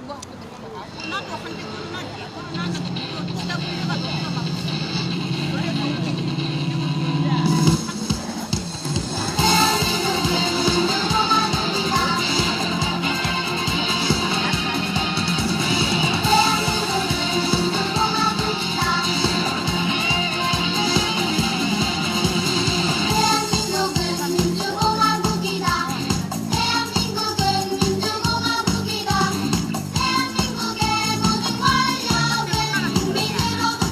나도 한때 코로나는 지다 보니까 너무 막 원래 대한민국의 모든 권력은 국민으로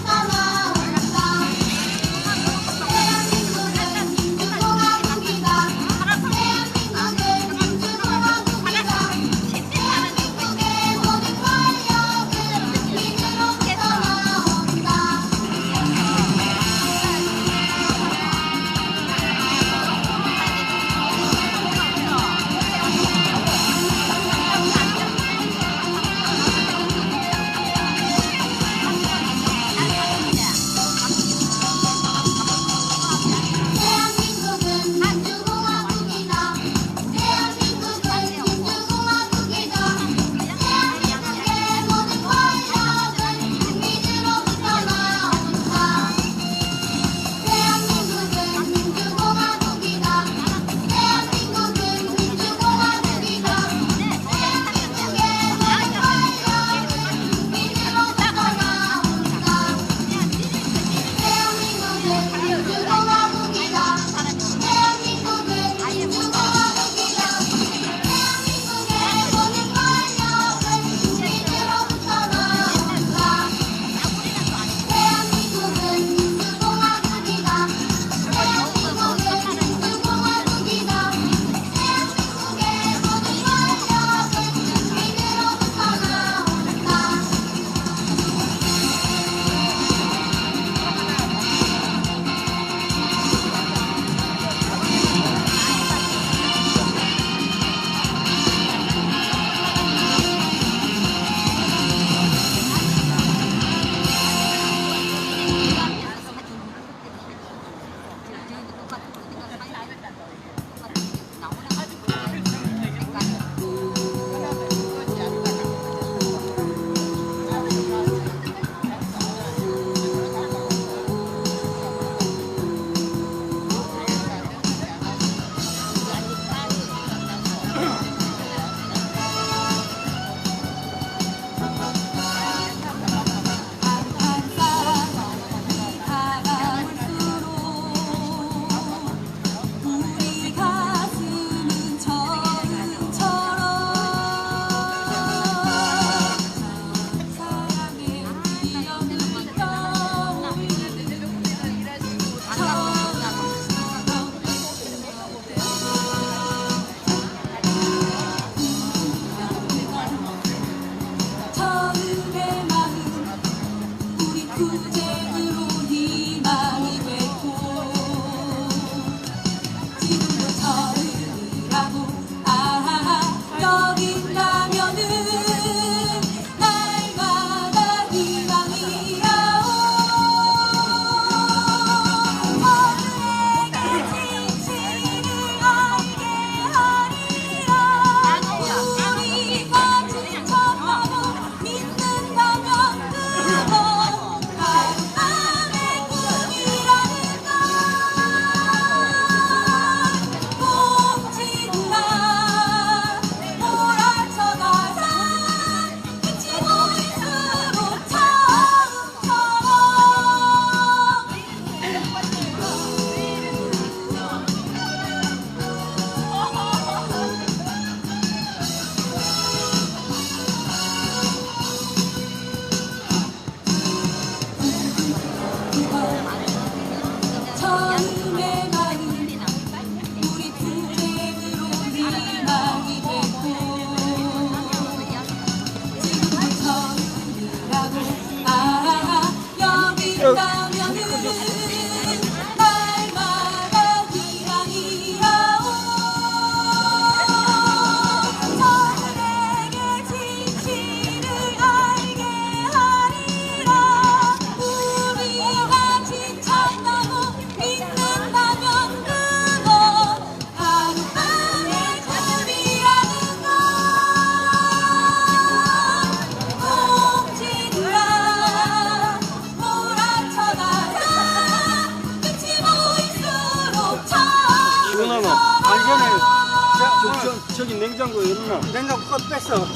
냉장고 껏 뺐어.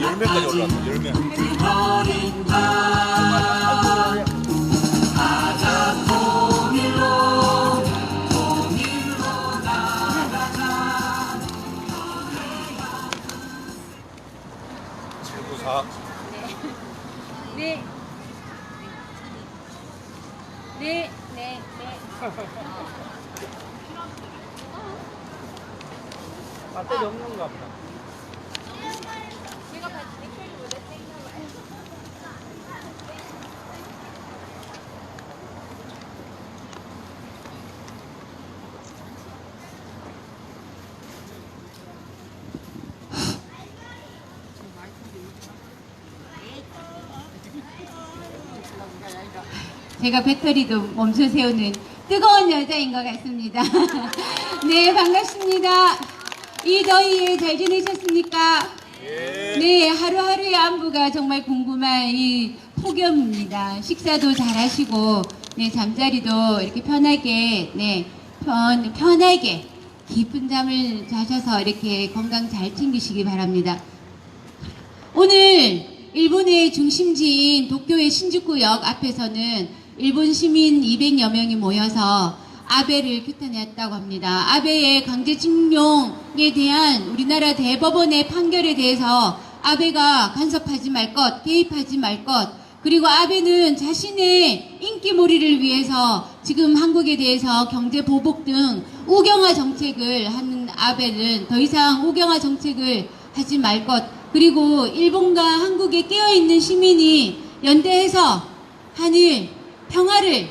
열매까지 올라왔어. 열매. 제구사. 네. 네. 네. 네. 배터리 없는가 보다. 제가 봤을 때 컬보다 세나 봐요. 제가 배터리도 멈춰 세우는 뜨거운 여자인 것 같습니다. 네, 반갑습니다. 이 더위에 잘 지내셨습니까? 네, 하루하루의 안부가 정말 궁금한 이 폭염입니다. 식사도 잘 하시고, 네, 잠자리도 이렇게 편하게, 네, 편하게 깊은 잠을 자셔서 이렇게 건강 잘 챙기시기 바랍니다. 오늘 일본의 중심지인 도쿄의 신주쿠역 앞에서는 일본 시민 200여 명이 모여서 아베를 규탄했다고 합니다. 아베의 강제징용에 대한 우리나라 대법원의 판결에 대해서 아베가 간섭하지 말 것, 개입하지 말 것, 그리고 아베는 자신의 인기몰이를 위해서 지금 한국에 대해서 경제 보복 등 우경화 정책을 하는 아베는 더 이상 우경화 정책을 하지 말 것, 그리고 일본과 한국에 깨어있는 시민이 연대해서 한일 평화를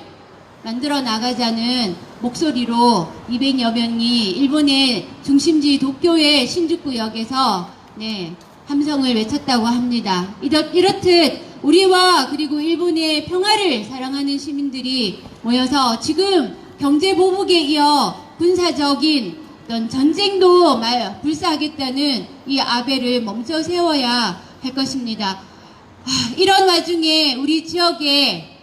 만들어 나가자는 목소리로 200여 명이 일본의 중심지 도쿄의 신주쿠역에서 네, 함성을 외쳤다고 합니다. 이렇듯 우리와 그리고 일본의 평화를 사랑하는 시민들이 모여서 지금 경제 보복에 이어 군사적인 어떤 전쟁도 불사하겠다는 이 아베를 멈춰 세워야 할 것입니다. 이런 와중에 우리 지역의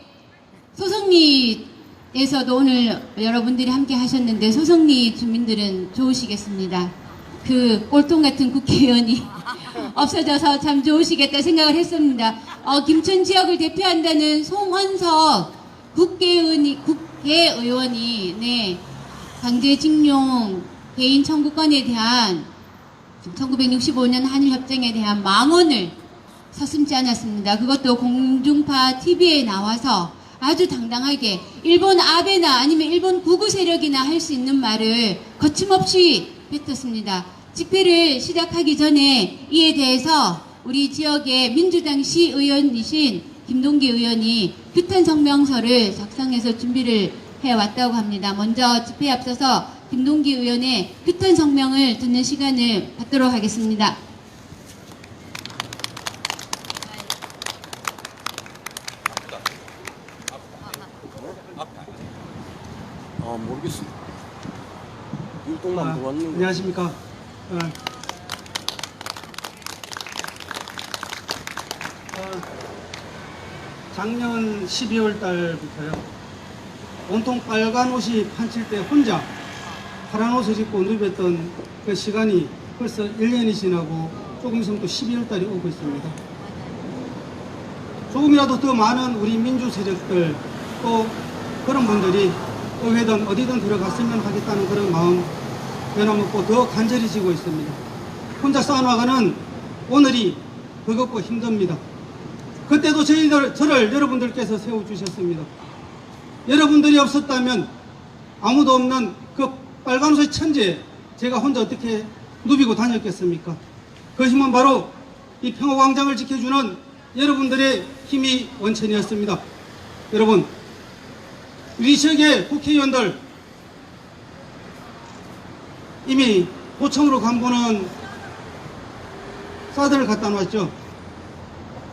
소송리에서도 오늘 여러분들이 함께 하셨는데 소송리 주민들은 좋으시겠습니다. 그 꼴통 같은 국회의원이 없어져서 참 좋으시겠다 생각을 했습니다. 김천 지역을 대표한다는 송원석 국회의원이 네, 강제징용 개인 청구권에 대한 1965년 한일협정에 대한 망언을 서슴지 않았습니다. 그것도 공중파 TV에 나와서 아주 당당하게 일본 아베나 아니면 일본 구구 세력이나 할 수 있는 말을 거침없이 뱉었습니다. 집회를 시작하기 전에 이에 대해서 우리 지역의 민주당 시의원이신 김동기 의원이 규탄 성명서를 작성해서 준비를 해왔다고 합니다. 먼저 집회에 앞서서 김동기 의원의 규탄 성명을 듣는 시간을 갖도록 하겠습니다. 모르겠어. 율동만 들어왔는 거. 안녕하십니까. 작년 12월 달부터요. 온통 빨간 옷이 판칠 때 혼자 파란 옷을 입고 누볐던 그 시간이 벌써 1년이 지나고 조금 있으면 또 12월 달이 오고 있습니다. 조금이라도 더 많은 우리 민주 세력들 또 그런 분들이 의회든 어디든 들어갔으면 하겠다는 그런 마음 변함없고 더 간절해지고 있습니다. 혼자 싸워나가는 오늘이 버겁고 힘듭니다. 그때도 저를 여러분들께서 세워주셨습니다. 여러분들이 없었다면 아무도 없는 그 빨간옷의 천재 제가 혼자 어떻게 누비고 다녔겠습니까? 그 힘은 바로 이 평화광장을 지켜주는 여러분들의 힘이 원천이었습니다. 여러분, 우리 지역의 국회의원들 이미 도청으로 간부는 사드를 갖다 놨죠.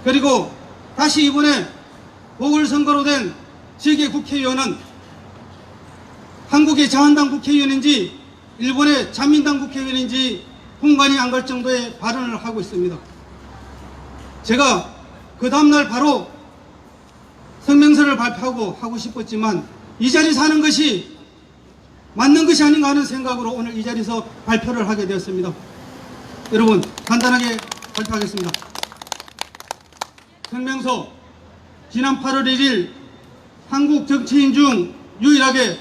그리고 다시 이번에 보궐선거로 된 지역의 국회의원은 한국의 자한당 국회의원인지 일본의 자민당 국회의원인지 분간이 안 갈 정도의 발언을 하고 있습니다. 제가 그 다음날 바로 성명서를 발표하고 하고 싶었지만 이 자리에서 하는 것이 맞는 것이 아닌가 하는 생각으로 오늘 이 자리에서 발표를 하게 되었습니다. 여러분, 간단하게 발표하겠습니다. 성명서, 지난 8월 1일 한국 정치인 중 유일하게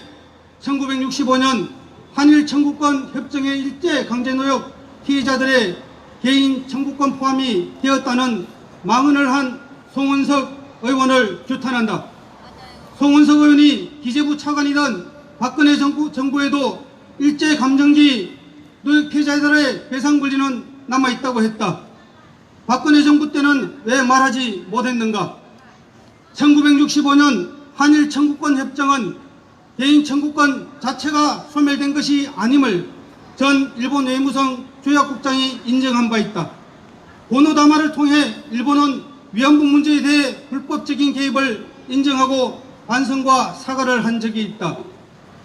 1965년 한일 청구권 협정의 일제 강제노역 피해자들의 개인 청구권 포함이 되었다는 망언을 한 송은석 의원을 규탄한다. 송은석 의원이 기재부 차관이던 박근혜 정부에도 일제 감정기 노역 피해자들의 배상 권리는 남아있다고 했다. 박근혜 정부 때는 왜 말하지 못했는가? 1965년 한일 청구권 협정은 개인 청구권 자체가 소멸된 것이 아님을 전 일본 외무성 조약국장이 인정한 바 있다. 고노다마를 통해 일본은 위안부 문제에 대해 불법적인 개입을 인정하고 반성과 사과를 한 적이 있다.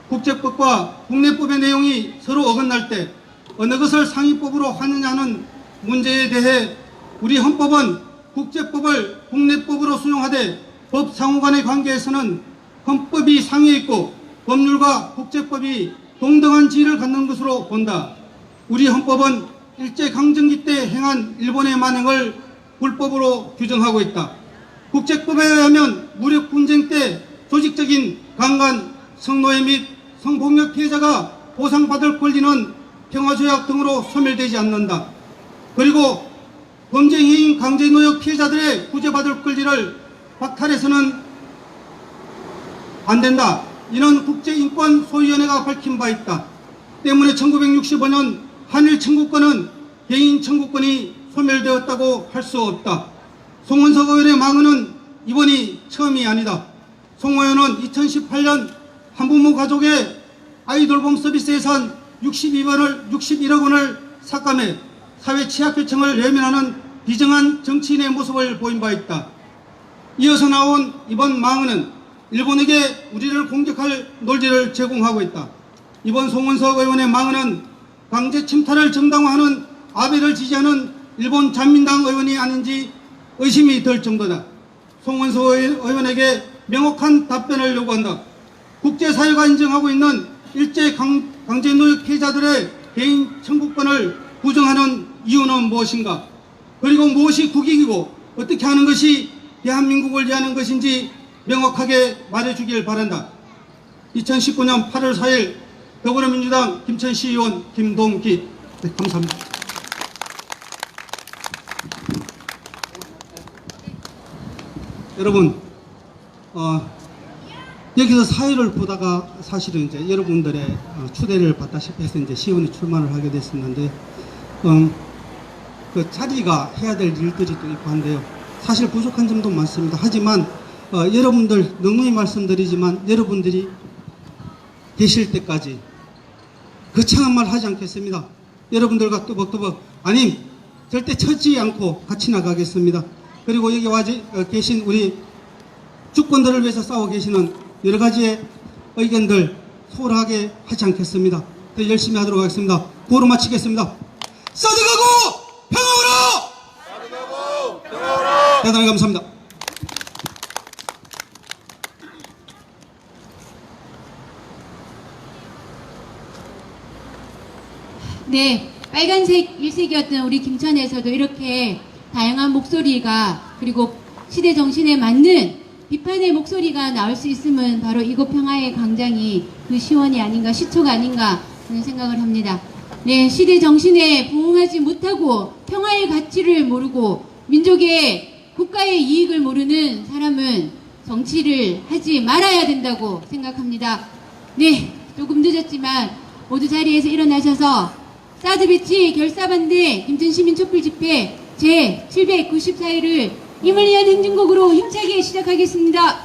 국제법과 국내법의 내용이 서로 어긋날 때 어느 것을 상위법으로 하느냐는 문제에 대해 우리 헌법은 국제법을 국내법으로 수용하되 법 상호 간의 관계에서는 헌법이 상위에 있고 법률과 국제법이 동등한 지위를 갖는 것으로 본다. 우리 헌법은 일제강점기 때 행한 일본의 만행을 불법으로 규정하고 있다. 국제법에 의하면 무력분쟁 때 조직적인 강간, 성노예 및 성폭력 피해자가 보상받을 권리는 평화조약 등으로 소멸되지 않는다. 그리고 범죄행위인 강제노역 피해자들의 구제받을 권리를 박탈해서는 안 된다. 이는 국제인권소위원회가 밝힌 바 있다. 때문에 1965년 한일 청구권은 개인 청구권이 소멸되었다고 할 수 없다. 송은석 의원의 망언은 이번이 처음이 아니다. 송 의원은 2018년 한부모 가족의 아이돌봄 서비스 예산 61억 원을 삭감해 사회 취약계층을 외면하는 비정한 정치인의 모습을 보인 바 있다. 이어서 나온 이번 망언은 일본에게 우리를 공격할 논리를 제공하고 있다. 이번 송은석 의원의 망언은 강제 침탈을 정당화하는 아베를 지지하는 일본 자민당 의원이 아닌지 의심이 들 정도다. 송은석 의원에게 명확한 답변을 요구한다. 국제사회가 인정하고 있는 일제 강제노역 피해자들의 개인 청구권을 부정하는 이유는 무엇인가? 그리고 무엇이 국익이고 어떻게 하는 것이 대한민국을 위하는 것인지 명확하게 말해주길 바란다. 2019년 8월 4일 더불어민주당 김천시 의원 김동기. 네, 감사합니다. 여러분, 여기서 사회를 보다가 사실은 이제 여러분들의 추대를 받다시피 해서 이제 시의원에 출마를 하게 됐었는데, 그 자리가 해야 될 일들이 또 있고 한데요. 사실 부족한 점도 많습니다. 하지만 여러분들 너무히 말씀드리지만 여러분들이 계실 때까지 거창한 말 하지 않겠습니다. 여러분들과 또박또박 아님 절대 처지 않고 같이 나가겠습니다. 그리고 여기 와 계신 우리 주권들을 위해서 싸워 계시는 여러 가지의 의견들 소홀하게 하지 않겠습니다. 더 열심히 하도록 하겠습니다. 구호로 마치겠습니다. 사드가고 평화오라! 사드가고 평화오라! 대단히 감사합니다. 네, 빨간색 일색이었던 우리 김천에서도 이렇게 다양한 목소리가 그리고 시대 정신에 맞는 비판의 목소리가 나올 수 있으면 바로 이곳 평화의 광장이 그 시원이 아닌가 시초가 아닌가 하는 생각을 합니다. 네, 시대 정신에 부응하지 못하고 평화의 가치를 모르고 민족의 국가의 이익을 모르는 사람은 정치를 하지 말아야 된다고 생각합니다. 네, 조금 늦었지만 모두 자리에서 일어나셔서 사드 배치 결사반대 김천시민 촛불 집회 제 794회를 힘을 위한 행진곡으로 힘차게 시작하겠습니다.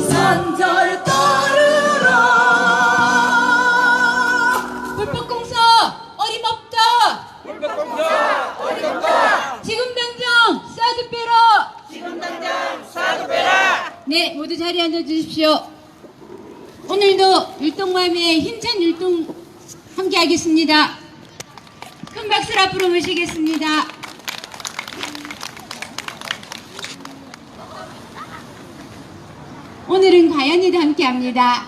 산자를 따르라. 불법공사 어림없다. 불법공사 어림없다. 지금 당장 사드 빼라. 지금 당장 사드 빼라. 네, 모두 자리에 앉아주십시오. 오늘도 율동마음의 힘찬 율동 함께 하겠습니다. 큰 박수를 앞으로 모시겠습니다. 오늘은 가연이도 함께 합니다.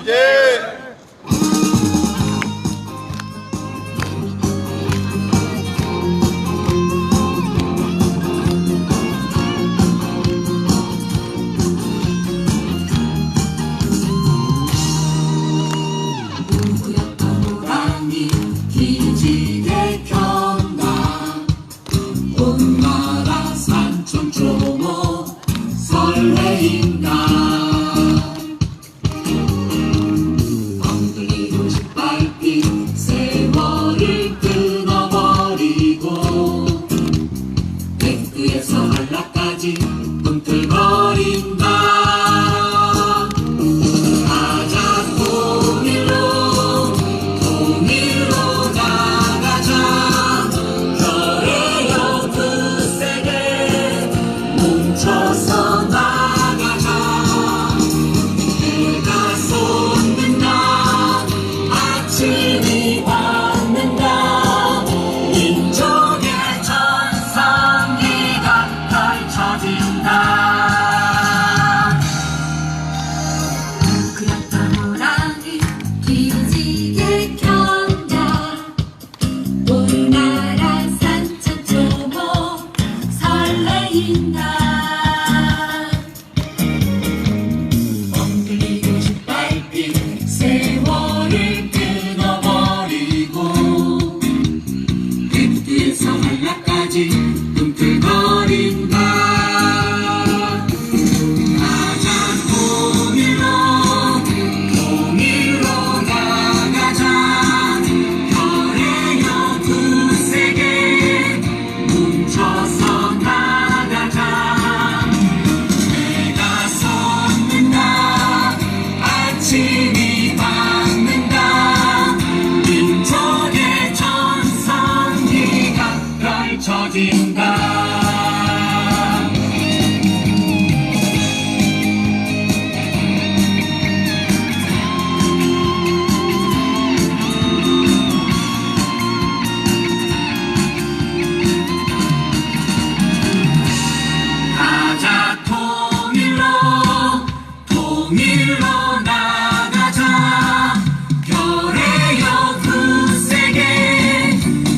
무제.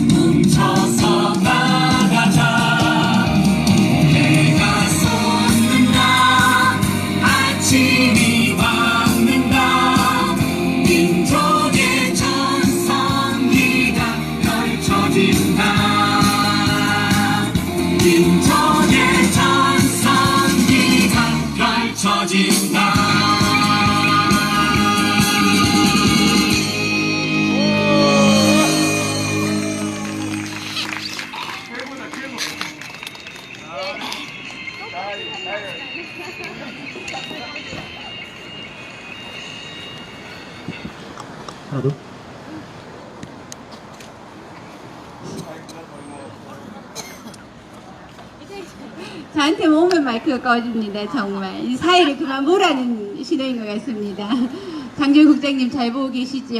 뭉쳐서 나가자. 저한테 오면 마이크가 꺼집니다. 정말 이 사이를 그만 보라는 신호인 것 같습니다. 장준 국장님 잘 보고 계시죠?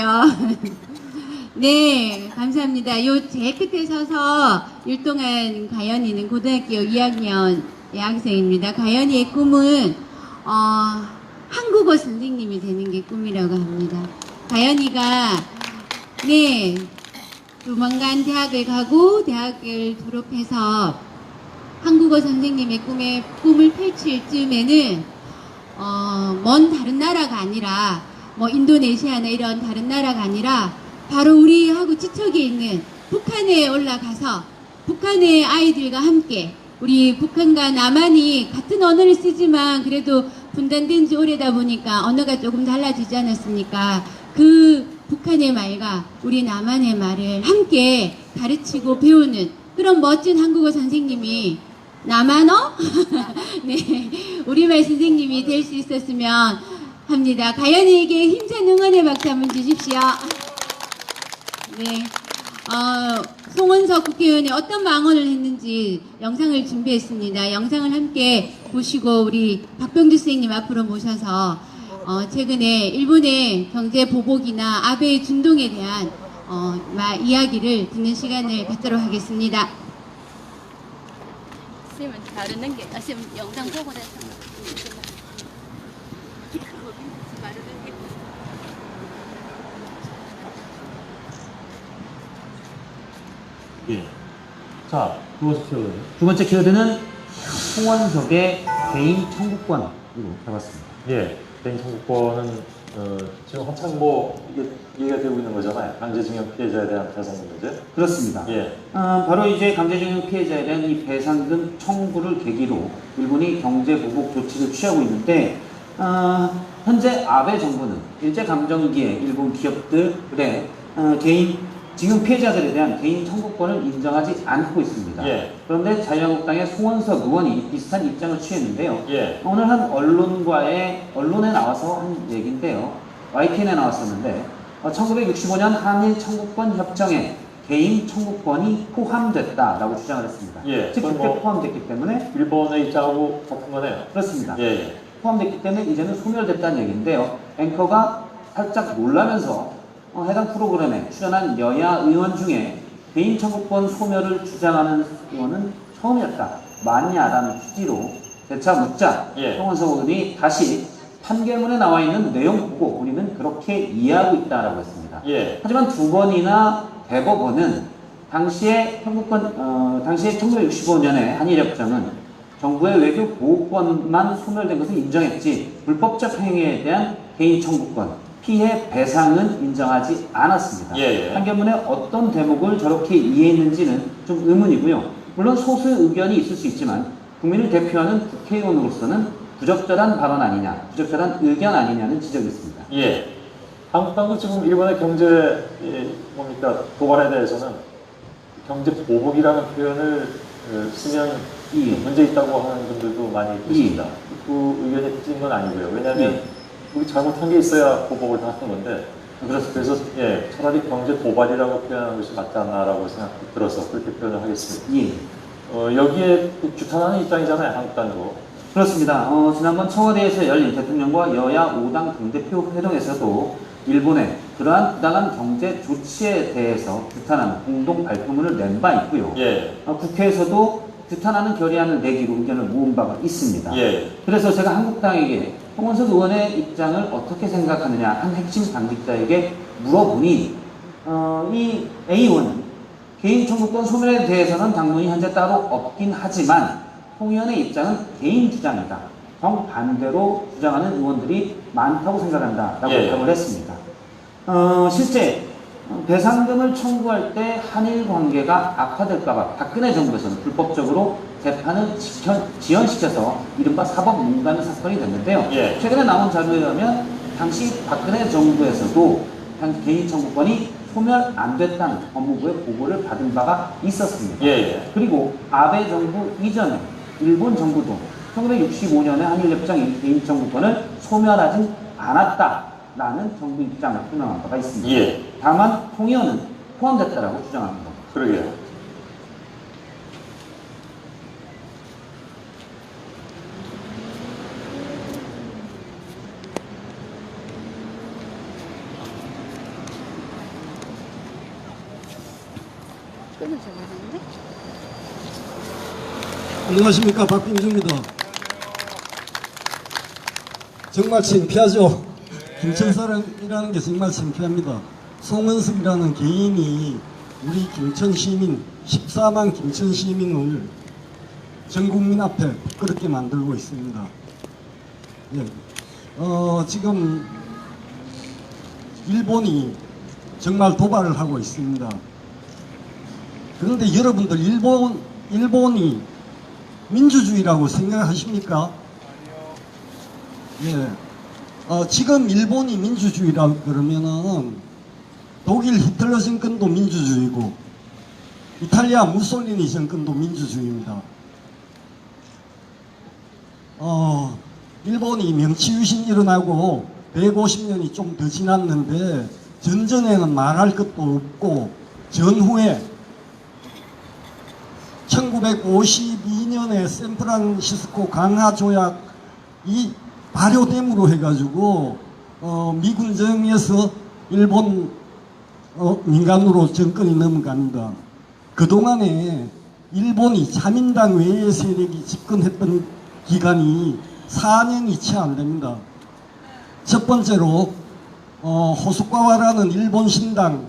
네, 감사합니다. 요 제 끝에 서서 율동한 가연이는 고등학교 2학년 여학생입니다. 가연이의 꿈은 한국어 선생님이 되는 게 꿈이라고 합니다. 가연이가 네 조만간 대학을 가고 대학을 졸업해서 한국어 선생님의 꿈을 펼칠 즈음에는 먼 다른 나라가 아니라 뭐 인도네시아나 이런 다른 나라가 아니라 바로 우리하고 지척에 있는 북한에 올라가서 북한의 아이들과 함께 우리 북한과 남한이 같은 언어를 쓰지만 그래도 분단된 지 오래다 보니까 언어가 조금 달라지지 않았습니까? 그 북한의 말과 우리 남한의 말을 함께 가르치고 배우는 그런 멋진 한국어 선생님이 남한어? 네, 우리말 선생님이 될 수 있었으면 합니다. 가연이에게 힘찬 응원의 박수 한번 주십시오. 네, 송원석 국회의원이 어떤 망언을 했는지 영상을 준비했습니다. 영상을 함께 보시고 우리 박병주 선생님 앞으로 모셔서 최근에 일본의 경제 보복이나 아베의 준동에 대한 이야기를 듣는 시간을 갖도록 하겠습니다. 선생님은 다루는 게, 선생님 영상 보고 나서 예. 자, 두 번째 키워드는 송원석의 개인 청구권으로 해봤습니다. 예, 개인 청구권은 지금 한창 뭐 이게 얘기가 되고 있는 거잖아요. 강제징용 피해자에 대한 배상금 문제. 그렇습니다. 예. 바로 이제 강제징용 피해자에 대한 이 배상금 청구를 계기로 일본이 경제보복 조치를 취하고 있는데 현재 아베 정부는 일제감정기에 일본 기업들의 개인 징용 피해자들에 대한 개인 청구권을 인정하지 않고 있습니다. 예. 그런데 자유한국당의 송원석 의원이 비슷한 입장을 취했는데요. 예. 오늘 한 언론에 나와서 한 얘기인데요. YTN에 나왔었는데 1965년 한일 청구권 협정에 개인 청구권이 포함됐다라고 주장을 했습니다. 예. 즉 그렇게 뭐 포함됐기 때문에 일본의 입장하고 같은 거네요. 그렇습니다. 예, 예. 포함됐기 때문에 이제는 소멸됐다는 얘기인데요. 앵커가 살짝 놀라면서 해당 프로그램에 출연한 여야 의원 중에 개인 청구권 소멸을 주장하는 의원은 처음이었다. 맞냐라는 취지로 재차 묻자 예. 송원석 의원이 다시 판결문에 나와 있는 내용 보고 우리는 그렇게 이해하고 있다라고 했습니다. 예. 하지만 두 번이나 대법원은 당시에 1965년에 한일협정은 정부의 외교 보호권만 소멸된 것을 인정했지 불법적 행위에 대한 개인 청구권, 피해 배상은 인정하지 않았습니다. 예, 예. 판결문에 어떤 대목을 저렇게 이해했는지는 좀 의문이고요. 물론 소수 의견이 있을 수 있지만 국민을 대표하는 국회의원으로서는 부적절한 발언 아니냐, 부적절한 의견 아니냐는 지적이 있습니다. 예. 한국당도 지금 일본의 경제 도발에 대해서는 경제 보복이라는 표현을 쓰면 문제 있다고 하는 분들도 많이 계십니다. 그 의견이 틀린 건 아니고요. 왜냐하면 우리 잘못한 게 있어야 보복을 하는 건데 그래서 예, 차라리 경제 도발이라고 표현하는 것이 맞지 않나라고 생각이 들어서 그렇게 표현을 하겠습니다. 예. 여기에 규탄하는 입장이잖아요, 한국당도. 그렇습니다. 지난번 청와대에서 열린 대통령과 여야 5당 당대표 회동에서도 일본의 그러한 부당한 경제 조치에 대해서 규탄하는 공동 발표문을 낸 바 있고요. 예. 국회에서도 규탄하는 결의안을 내기로 의견을 모은 바가 있습니다. 예. 그래서 제가 한국당에게 송원석 의원의 입장을 어떻게 생각하느냐 한 핵심 당직자에게 물어보니 이 A 의원은 개인 청구권 소멸에 대해서는 당론이 현재 따로 없긴 하지만 송 의원의 입장은 개인 주장이다. 정반대로 주장하는 의원들이 많다고 생각한다라고 예. 답을 했습니다. 실제 배상금을 청구할 때 한일 관계가 악화될까봐 박근혜 정부에서는 불법적으로 재판을 지연시켜서 이른바 사법농단 사건이 됐는데요. 예. 최근에 나온 자료에 의하면 당시 박근혜 정부에서도 개인 청구권이 소멸 안 됐다는 법무부의 보고를 받은 바가 있었습니다. 예. 그리고 아베 정부 이전에 일본 정부도 1965년에 한일협정이 개인 청구권을 소멸하지 않았다라는 정부 입장을 표명한 바가 있습니다. 예. 다만 송 의원은 포함됐다라고 주장합니다. 그러게요. 안녕하십니까, 박빙주입니다. 정말 창피하죠. 김천 사람이라는 게 정말 창피합니다. 송은석이라는 개인이 우리 김천 시민 14만 김천 시민을 전 국민 앞에 부끄럽게 만들고 있습니다. 예. 지금 일본이 정말 도발을 하고 있습니다. 그런데 여러분들 일본이 민주주의라고 생각하십니까? 예. 지금 일본이 민주주의라고 그러면은 독일 히틀러 정권도 민주주의고 이탈리아 무솔리니 정권도 민주주의입니다. 일본이 명치유신 일어나고 150년이 좀 더 지났는데 전전에는 말할 것도 없고 전후에 1952년에 샌프란시스코 강화 조약이 발효됨으로 해가지고 미군정에서 일본 민간으로 정권이 넘어갑니다. 그동안에 일본이 자민당 외의 세력이 집권했던 기간이 4년이 채 안 됩니다. 첫 번째로 호소카와라는 일본 신당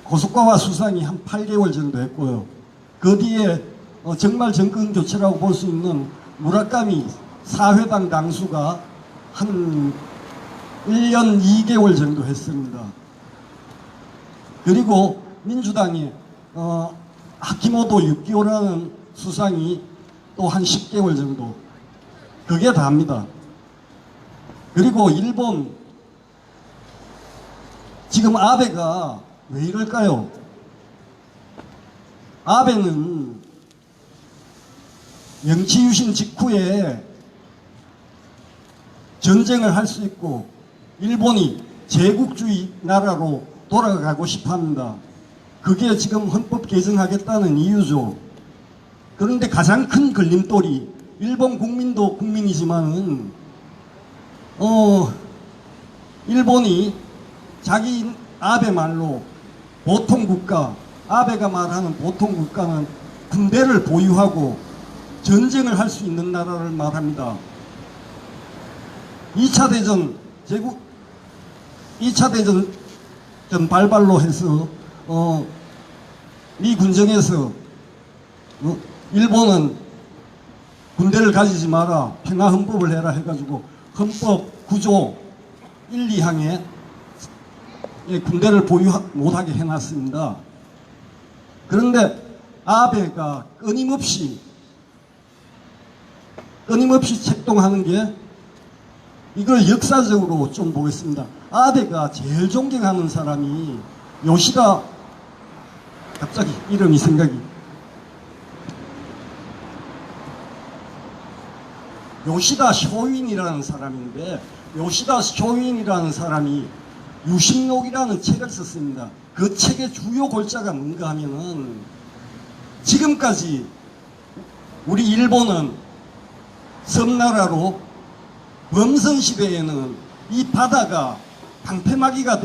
호소카와 수상이 한 8개월 정도 했고요. 그 뒤에 정말 정권 교체라고 볼 수 있는 무라카미 사회당 당수가 한 1년 2개월 정도 했습니다. 그리고 민주당이 하키모토 유키오라는 수상이 또 한 10개월 정도. 그게 다입니다. 그리고 일본 지금 아베가 왜 이럴까요? 아베는 명치유신 직후에 전쟁을 할 수 있고 일본이 제국주의 나라로 돌아가고 싶어 합니다. 그게 지금 헌법 개정하겠다는 이유죠. 그런데 가장 큰 걸림돌이 일본 국민도 국민이지만은 일본이 자기 아베 말로 보통국가, 아베가 말하는 보통국가는 군대를 보유하고 전쟁을 할 수 있는 나라를 말합니다. 2차 대전 발발로 해서 미 군정에서 일본은 군대를 가지지 마라, 평화헌법을 해라 해가지고 헌법 9조 1, 2항에 군대를 보유 못하게 해놨습니다. 그런데 아베가 끊임없이 책동하는 게 이걸 역사적으로 좀 보겠습니다. 아베가 제일 존경하는 사람이 요시다, 갑자기 이름이 생각이, 요시다 쇼윈이라는 사람인데, 요시다 쇼윈이라는 사람이 유식록이라는 책을 썼습니다. 그 책의 주요 골자가 뭔가 하면은 지금까지 우리 일본은 섬나라로 범선시대에는 이 바다가 방패막이가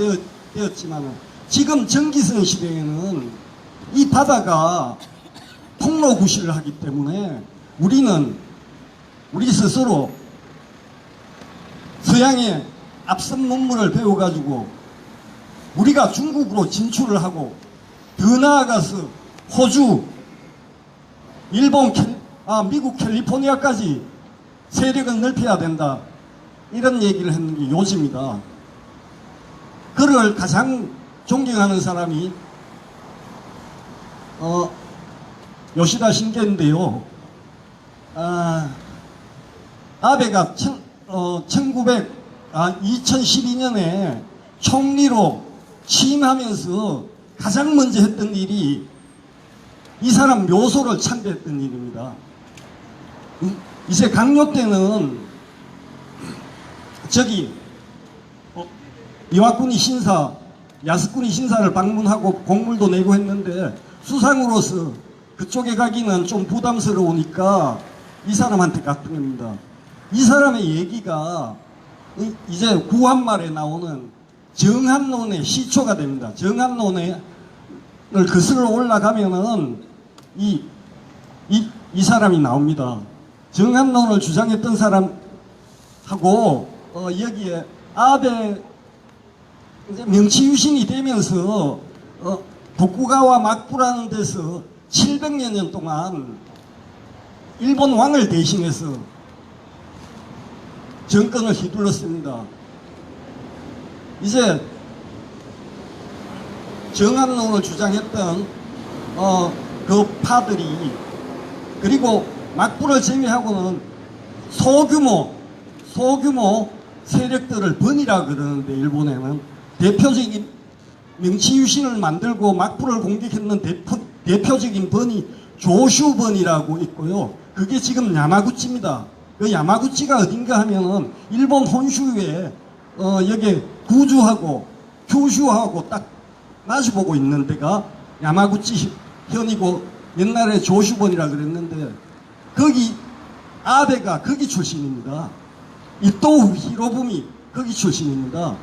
되었지만 지금 전기선 시대에는 이 바다가 통로구실을 하기 때문에 우리 스스로 서양의 앞선 문물을 배워가지고 우리가 중국으로 진출을 하고 더 나아가서 호주, 일본, 미국 캘리포니아까지 세력을 넓혀야 된다. 이런 얘기를 했는 게 요지입니다. 그를 가장 존경하는 사람이 요시다 신게인데요. 아베가 2012년에 총리로 취임하면서 가장 먼저 했던 일이 이 사람 묘소를 참배했던 일입니다. 이제 강요 때는 저기 이와쿠니 신사 야스쿠니 신사를 방문하고 공물도 내고 했는데 수상으로서 그쪽에 가기는 좀 부담스러우니까 이 사람한테 갔던 겁니다. 이 사람의 얘기가 이제 구한말에 나오는 정한론의 시초가 됩니다. 정한론을 거슬러 올라가면은 이 사람이 나옵니다. 정한론을 주장했던 사람하고 여기에 아베 이제 명치유신이 되면서 도쿠가와 막부라는 데서 700여 년 동안 일본 왕을 대신해서 정권을 휘둘렀습니다. 이제 정한론을 주장했던 그 파들이 그리고 막부를 제외하고는 소규모 세력들을 번이라 그러는데 일본에는 대표적인 명치유신을 만들고 막부를 공격했는 대표적인 번이 조슈번이라고 있고요. 그게 지금 야마구치입니다. 그 야마구치가 어딘가 하면은 일본 혼슈에 여기 구주하고 규슈하고 딱 마주보고 있는 데가 야마구치 현이고 옛날에 조슈번이라 그랬는데 거기 아베가 거기 출신입니다. 이토우 히로부미 거기 출신입니다.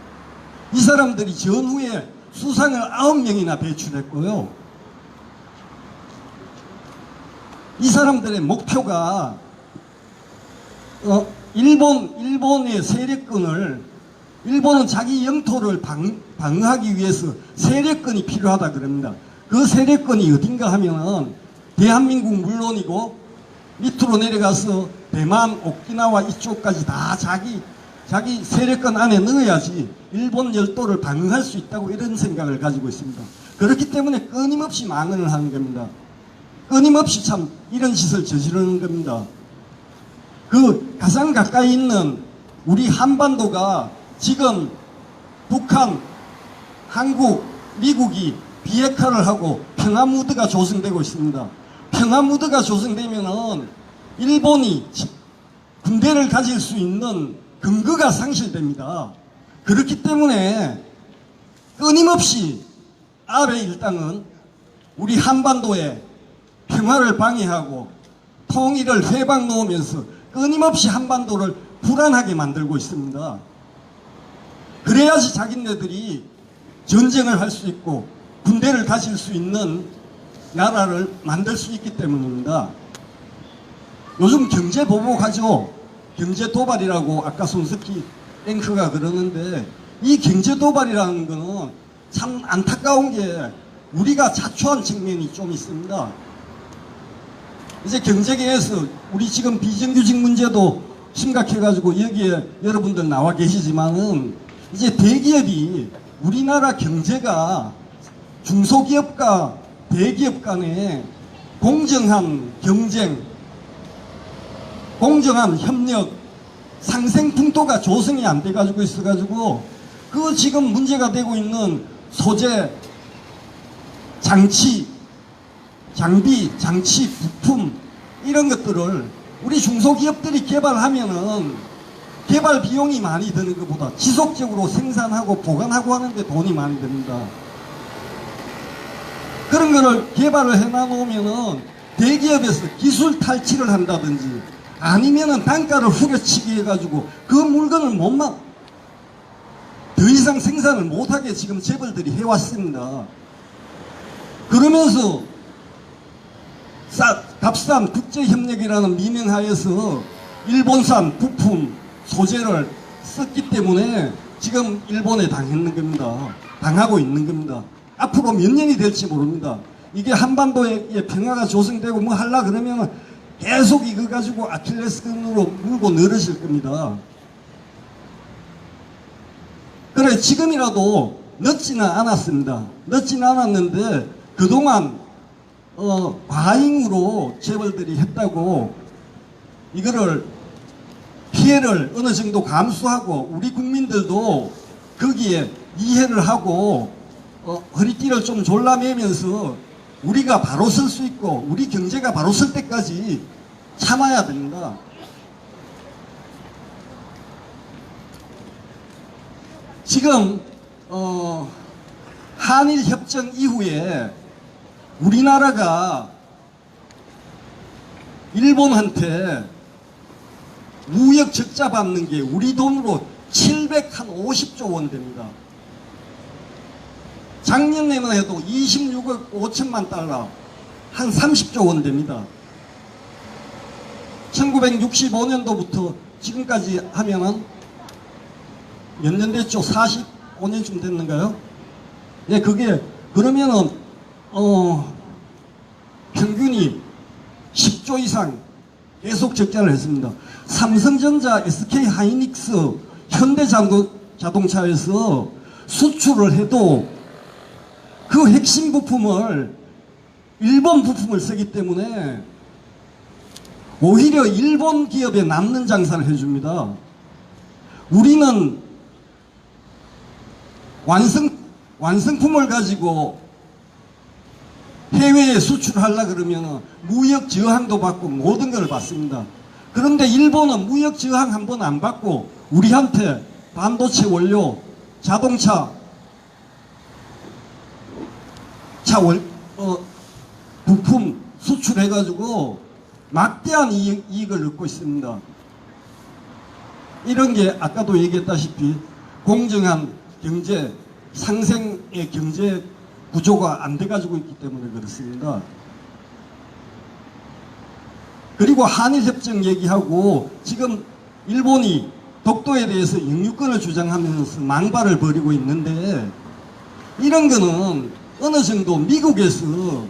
이 사람들이 전후에 수상을 9명이나 배출했고요. 이 사람들의 목표가 일본의 세력권을 일본은 자기 영토를 방어하기 위해서 세력권이 필요하다 그럽니다. 그 세력권이 어딘가 하면은 대한민국 물론이고 밑으로 내려가서 대만, 오키나와 이쪽까지 다 자기 세력권 안에 넣어야지 일본 열도를 방어할 수 있다고 이런 생각을 가지고 있습니다. 그렇기 때문에 끊임없이 망언을 하는 겁니다. 끊임없이 참 이런 짓을 저지르는 겁니다. 그 가장 가까이 있는 우리 한반도가 지금 북한, 한국, 미국이 비핵화를 하고 평화무드가 조성되고 있습니다. 평화무드가 조성되면은 일본이 군대를 가질 수 있는 근거가 상실됩니다. 그렇기 때문에 끊임없이 아베 일당은 우리 한반도에 평화를 방해하고 통일을 회방 놓으면서 끊임없이 한반도를 불안하게 만들고 있습니다. 그래야지 자기네들이 전쟁을 할 수 있고 군대를 가질 수 있는 나라를 만들 수 있기 때문입니다. 요즘 경제 보복하죠. 경제 도발이라고 아까 손석희 앵커가 그러는데 이 경제 도발이라는 거는 참 안타까운 게 우리가 자초한 측면이 좀 있습니다. 이제 경제계에서 우리 지금 비정규직 문제도 심각해가지고 여기에 여러분들 나와 계시지만은 이제 대기업이 우리나라 경제가 중소기업과 대기업 간에 공정한 경쟁, 공정한 협력, 상생풍토가 조성이 안 돼가지고 있어가지고 그 지금 문제가 되고 있는 소재, 장비, 장치, 부품 이런 것들을 우리 중소기업들이 개발하면은 개발 비용이 많이 드는 것보다 지속적으로 생산하고 보관하고 하는데 돈이 많이 듭니다. 그런 거를 개발을 해놔놓으면은 대기업에서 기술 탈취를 한다든지 아니면은 단가를 후려치기 해가지고 그 물건을 더 이상 생산을 못하게 지금 재벌들이 해왔습니다. 그러면서 값싼 국제협력이라는 미명하에서 일본산 부품, 소재를 썼기 때문에 지금 일본에 당했는 겁니다. 당하고 있는 겁니다. 앞으로 몇 년이 될지 모릅니다. 이게 한반도에 평화가 조성되고 뭐 하려 그러면 계속 이거 가지고 아킬레스건으로 물고 늘어질 겁니다. 그래 지금이라도 늦지는 않았습니다. 늦지는 않았는데 그동안 과잉으로 재벌들이 했다고 이거를 피해를 어느 정도 감수하고 우리 국민들도 거기에 이해를 하고 허리띠를 좀 졸라매면서 우리가 바로 설 수 있고 우리 경제가 바로 설 때까지 참아야 됩니다. 지금 한일 협정 이후에 우리나라가 일본한테 무역 적자 받는 게 우리 돈으로 750조 원 됩니다. 작년에만 해도 26억 5천만 달러, 한 30조 원 됩니다. 1965년도부터 지금까지 하면은 몇 년 됐죠? 45년쯤 됐는가요? 예, 그게 그러면은 평균이 10조 이상 계속 적자를 했습니다. 삼성전자, SK하이닉스, 현대자동차에서 수출을 해도 그 핵심 부품을 일본 부품을 쓰기 때문에 오히려 일본 기업에 남는 장사를 해줍니다. 우리는 완성품을 가지고 해외에 수출하려고 그러면 무역 저항도 받고 모든 걸 받습니다. 그런데 일본은 무역 저항 한 번 안 받고 우리한테 반도체 원료, 자동차, 부품 수출해가지고 막대한 이익을 얻고 있습니다. 이런 게 아까도 얘기했다시피 공정한 경제, 상생의 경제 구조가 안 돼가지고 있기 때문에 그렇습니다. 그리고 한일협정 얘기하고 지금 일본이 독도에 대해서 영유권을 주장하면서 망발을 벌이고 있는데 이런 거는 어느 정도 미국에서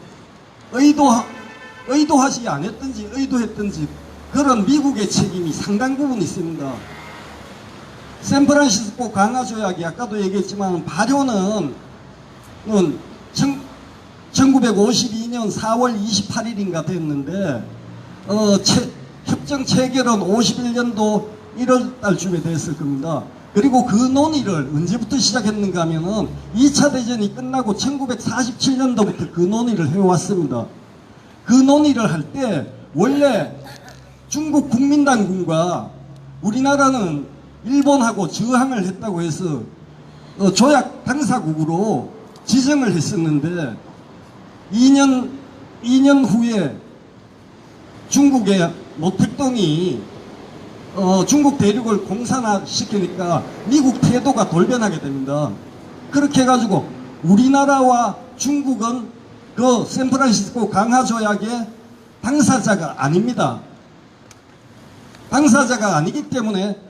의도하지 않았든지 의도했든지 그런 미국의 책임이 상당 부분 있습니다. 샌프란시스코 강화조약이 아까도 얘기했지만 발효는 1952년 4월 28일인가 됐는데 협정 체결은 51년도 1월 달쯤에 됐을 겁니다. 그리고 그 논의를 언제부터 시작했는가 하면은 2차 대전이 끝나고 1947년도부터 그 논의를 해왔습니다. 그 논의를 할 때 원래 중국 국민당군과 우리나라는 일본하고 저항을 했다고 해서 조약 당사국으로 지정을 했었는데 2년 후에 중국의 모택동이 중국 대륙을 공산화 시키니까 미국 태도가 돌변하게 됩니다. 그렇게 해가지고 우리나라와 중국은 그 샌프란시스코 강화조약의 당사자가 아닙니다. 당사자가 아니기 때문에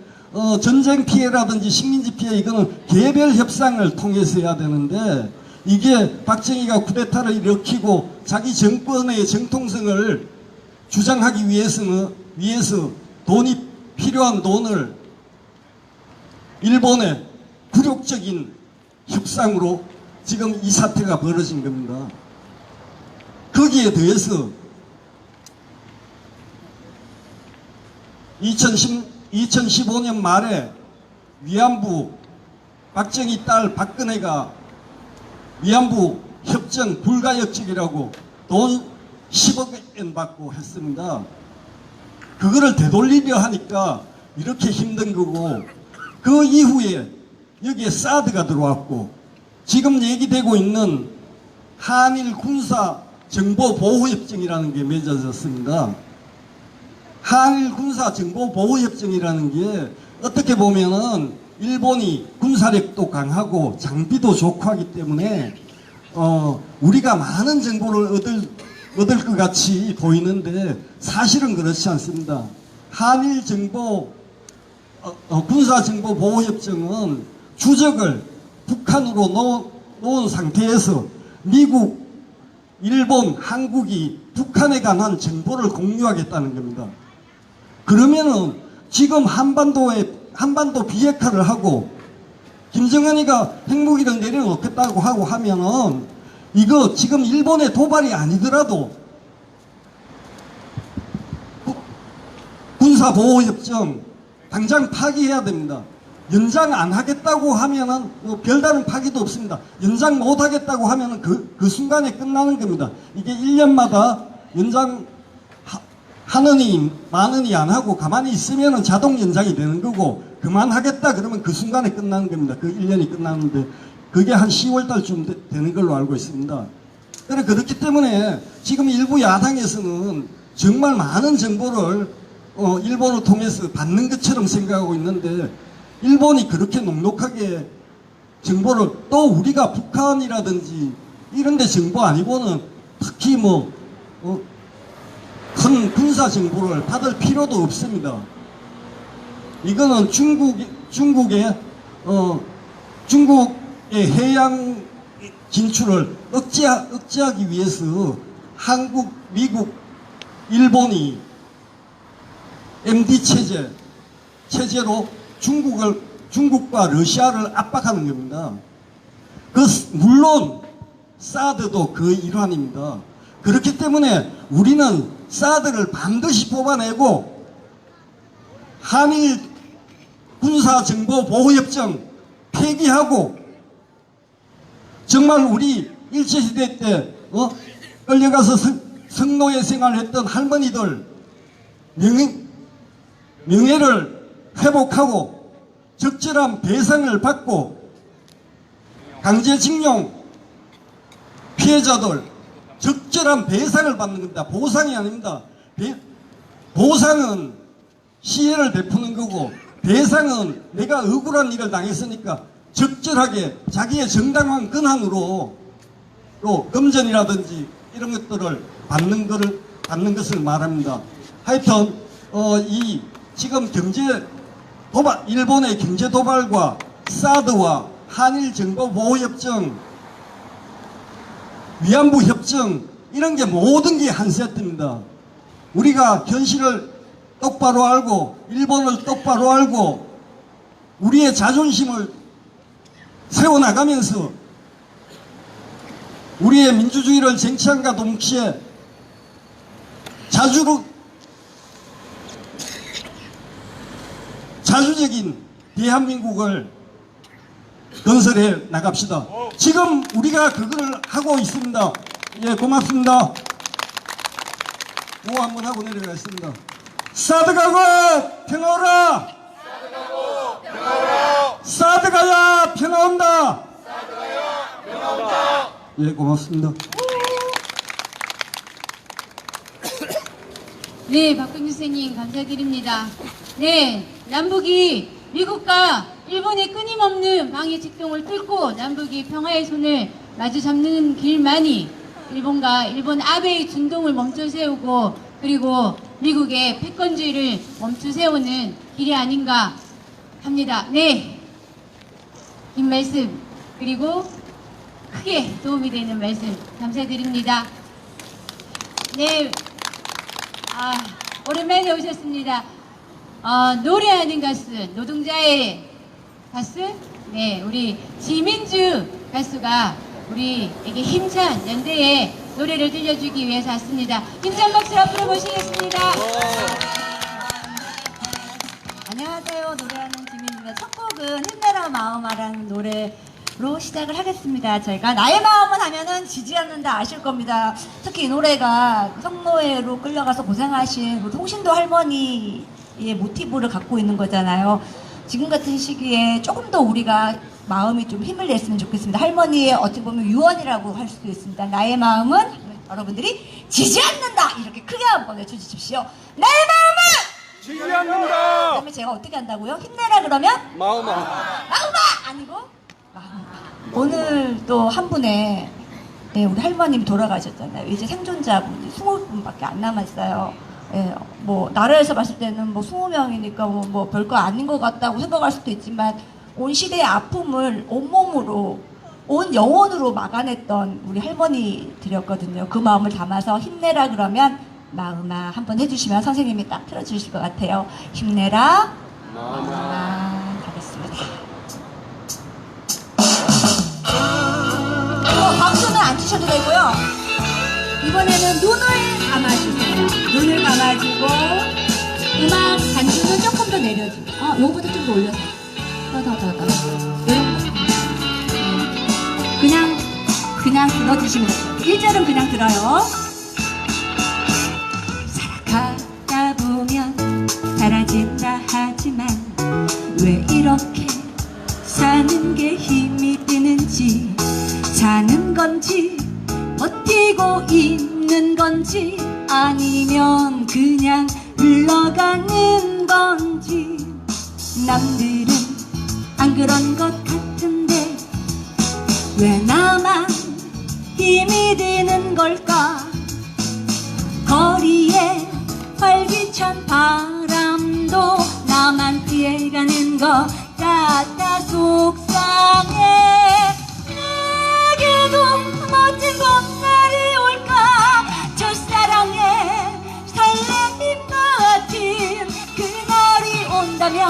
전쟁 피해라든지 식민지 피해 이거는 개별 협상을 통해서 해야 되는데 이게 박정희가 쿠데타를 일으키고 자기 정권의 정통성을 주장하기 위해서 돈이 필요한 돈을 일본의 굴욕적인 협상으로 지금 이 사태가 벌어진 겁니다. 거기에 더해서 2015년 말에 위안부 박정희 딸 박근혜가 위안부 협정 불가역적이라고 돈 10억 원 받고 했습니다. 그거를 되돌리려 하니까 이렇게 힘든 거고 그 이후에 여기에 사드가 들어왔고 지금 얘기되고 있는 한일 군사 정보 보호 협정이라는 게 맺어졌습니다. 한일 군사 정보 보호 협정이라는 게 어떻게 보면은 일본이 군사력도 강하고 장비도 좋고 하기 때문에 우리가 많은 정보를 얻을 것 같이 보이는데 사실은 그렇지 않습니다. 한일 정보 군사 정보 보호 협정은 주적을 북한으로 놓은 상태에서 미국, 일본, 한국이 북한에 관한 정보를 공유하겠다는 겁니다. 그러면은 지금 한반도 비핵화를 하고 김정은이가 핵무기를 내려놓겠다고 하고 하면은 이거 지금 일본의 도발이 아니더라도 군사보호협정 당장 파기해야 됩니다. 연장 안 하겠다고 하면은 별다른 파기도 없습니다. 연장 못 하겠다고 하면은 그 순간에 끝나는 겁니다. 이게 1년마다 연장 하느니 마느니 안 하고 가만히 있으면은 자동 연장이 되는 거고 그만하겠다 그러면 그 순간에 끝나는 겁니다. 그 1년이 끝나는데 그게 한 10월 달쯤 되는 걸로 알고 있습니다. 그렇기 때문에 지금 일부 야당에서는 정말 많은 정보를 일본을 통해서 받는 것처럼 생각하고 있는데, 일본이 그렇게 녹록하게 정보를, 또 우리가 북한이라든지 이런 데 정보 아니고는 특히 큰 군사 정보를 받을 필요도 없습니다. 이거는 중국의 해양 진출을 억제하기 위해서 한국, 미국, 일본이 MD 체제로 중국과 러시아를 압박하는 겁니다. 물론 사드도 그 일환입니다. 그렇기 때문에 우리는 사드를 반드시 뽑아내고 한일 군사정보보호협정 폐기하고, 정말 우리 일제시대 때 끌려가서 성노예 생활했던 할머니들 명예를 회복하고 적절한 배상을 받고, 강제징용 피해자들 적절한 배상을 받는 겁니다. 보상이 아닙니다. 보상은 시혜를 베푸는 거고, 배상은 내가 억울한 일을 당했으니까 적절하게 자기의 정당한 권한으로 또 금전이라든지 이런 것들을 받는 것을 말합니다. 하여튼 지금 일본의 경제 도발과 사드와 한일 정보 보호 협정, 위안부 협정, 이런 게 모든 게 한 세트입니다. 우리가 현실을 똑바로 알고 일본을 똑바로 알고 우리의 자존심을 세워나가면서 우리의 민주주의를 쟁취함과 동시에 자주적인 대한민국을 건설해 나갑시다. 지금 우리가 그걸 하고 있습니다. 예, 고맙습니다. 뭐 한번 하고 내려가겠습니다. 사드 가고 평화 오라! 사드 가야 평화 온다! 예, 고맙습니다. 네, 박근규 선생님 감사드립니다. 네, 남북이 미국과 일본의 끊임없는 방위 직동을 뚫고 남북이 평화의 손을 마주 잡는 길만이 일본 아베의 준동을 멈춰 세우고, 그리고 미국의 패권주의를 멈춰 세우는 길이 아닌가 합니다. 네, 긴 말씀 그리고 크게 도움이 되는 말씀 감사드립니다. 네, 오랜만에 오셨습니다. 노래하는 가수, 노동자의 가수, 네, 우리 지민주 가수가 우리에게 힘찬 연대의 노래를 들려주기 위해서 왔습니다. 힘찬 박수 앞으로 모시겠습니다. 안녕하세요. 노래하는 지민입니다. 첫 곡은 힘내라 마음아라는 노래로 시작을 하겠습니다. 저희가 나의 마음을 하면은 지지 않는다 아실 겁니다. 특히 이 노래가 성노예로 끌려가서 고생하신 우리 홍신도 할머니의 모티브를 갖고 있는 거잖아요. 지금 같은 시기에 조금 더 우리가 마음이 좀 힘을 냈으면 좋겠습니다. 할머니의 어떻게 보면 유언이라고 할 수도 있습니다. 나의 마음은 여러분들이 지지 않는다! 이렇게 크게 한번 외쳐주십시오. 나의 마음은 지지 않는다! 그러면 제가 어떻게 한다고요? 힘내라 그러면? 마음아. 마음아! 아니고? 마음아. 오늘 또 한 분의 우리 할머님이 돌아가셨잖아요. 이제 생존자분이 20분밖에 안 남았어요. 뭐 나라에서 봤을 때는 뭐 20명이니까 뭐 별거 아닌 것 같다고 생각할 수도 있지만, 온 시대의 아픔을 온몸으로, 온 영혼으로 막아냈던 우리 할머니들이었거든요. 그 마음을 담아서 힘내라 그러면 마음아 한번 해주시면 선생님이 딱 틀어주실 것 같아요. 힘내라 마음아. 가겠습니다. 박수는 안 치셔도 되고요. 이번에는 눈을 감아주세요. 눈을 감아주고 음악 단추는 조금 더 내려주고, 요거보다 좀 더 올려서 더 그냥 들어주시면 돼요. 1절은 그냥 들어요. 살아가다 보면 사라진다 하지만 왜 이렇게 사는 게 힘이 드는지, 사는 건지 버티고 있는 건지, 아니면 그냥 흘러가는 건지. 남들은 안 그런 것 같은데 왜 나만 힘이 드는 걸까? 거리에 활기찬 바람도 나만 피해가는 것 같아 속상해. 내게도 멋진 봄날이 올까? 첫사랑의 설레임 같은 그날이 온다면,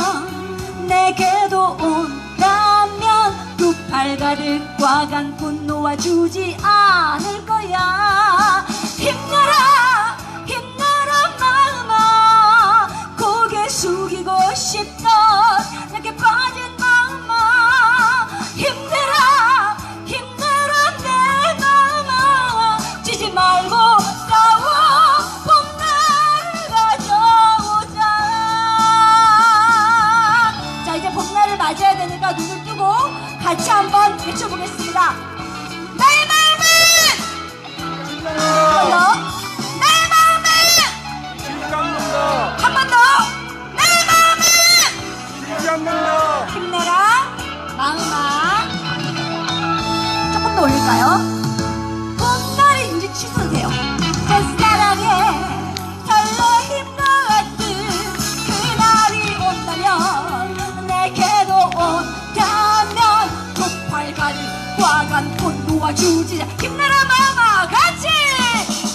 내게도 온다면 두 팔 가득 꽉 안고 놓아주지 않을 거야. 힘내라 힘내라 마음아, 고개 숙이고 싶던 내게 빠진 마음아. 힘내라 힘내라 내 마음아, 지지 말고 싸워 봄날을 가져오자. 자, 이제 봄날을 맞이해야 되니까 눈을 뜨고 같이 한번 외쳐보겠습니다. 나의 마음은 나의 마음은 한 번 더. 나의 마음은 힘내라 마음아. 조금 더 올릴까요? 봄날이 이제 취소세요. 첫사랑의 설레임 같은 그날이 온다면, 내게도 온다면 두 팔 가득 꽉 안고 놓아주지. 힘내라 마음아, 같이